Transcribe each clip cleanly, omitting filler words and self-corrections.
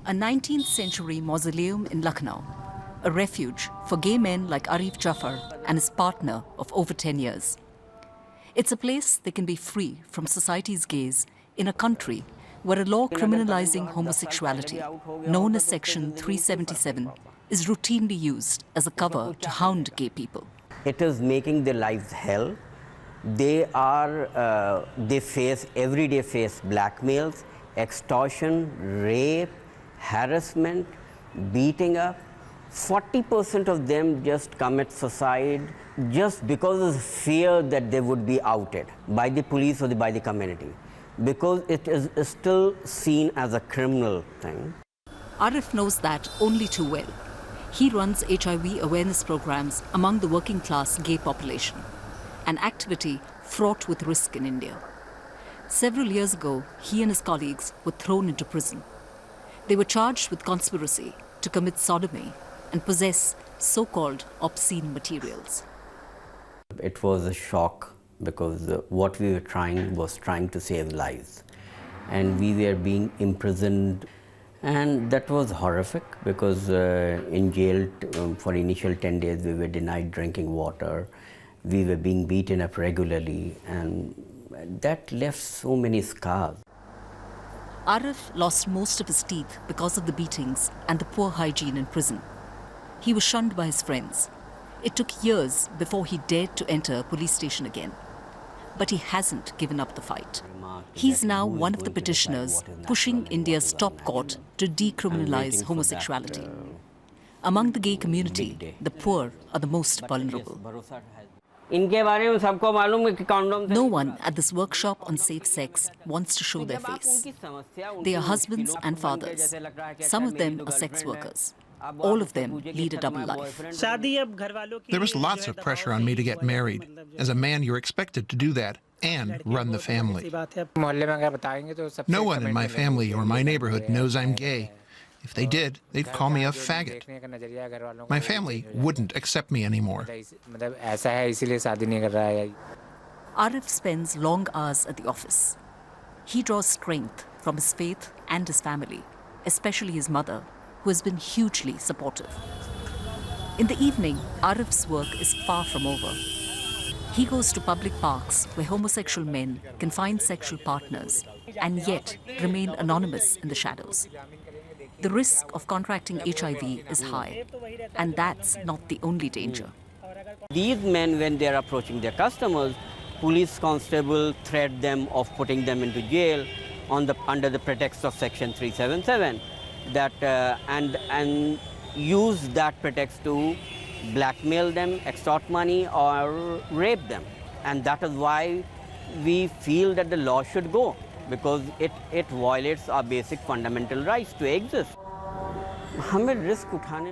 a 19th century mausoleum in Lucknow, a refuge for gay men like Arif Jafar and his partner of over 10 years. It's a place they can be free from society's gaze in a country where a law criminalizing homosexuality, known as Section 377, is routinely used as a cover to hound gay people. It is making their lives hell. They face, every day face blackmails, extortion, rape, harassment, beating up. 40% of them just commit suicide just because of fear that they would be outed by the police or by the community, because it is still seen as a criminal thing. Arif knows that only too well. He runs HIV awareness programs among the working class gay population, an activity fraught with risk in India. Several years ago, he and his colleagues were thrown into prison. They were charged with conspiracy to commit sodomy and possess so-called obscene materials. It was a shock because what we were trying to save lives, and we were being imprisoned, and that was horrific because in jail for initial 10 days we were denied drinking water, we were being beaten up regularly, and that left so many scars. Arif lost most of his teeth because of the beatings and the poor hygiene in prison. He was shunned by his friends. It took years before he dared to enter a police station again. But he hasn't given up the fight. He's now one of the petitioners pushing India's top court to decriminalize homosexuality. Among the gay community, the poor are the most vulnerable. No one at this workshop on safe sex wants to show their face. They are husbands and fathers. Some of them are sex workers. All of them lead a double life. There was lots of pressure on me to get married. As a man, you're expected to do that and run the family. No one in my family or my neighborhood knows I'm gay. If they did, they'd call me a faggot. My family wouldn't accept me anymore. Arif spends long hours at the office. He draws strength from his faith and his family, especially his mother, who has been hugely supportive. In the evening, Arif's work is far from over. He goes to public parks where homosexual men can find sexual partners and yet remain anonymous in the shadows. The risk of contracting HIV is high, and that's not the only danger. These men, when they are approaching their customers, police constable threat them of putting them into jail under the pretext of Section 377, and use that pretext to blackmail them, extort money, or rape them. And that is why we feel that the law should go, because it violates our basic fundamental rights to exist.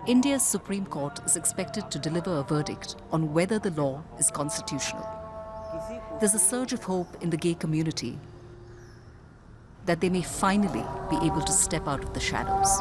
India's Supreme Court is expected to deliver a verdict on whether the law is constitutional. There's a surge of hope in the gay community that they may finally be able to step out of the shadows.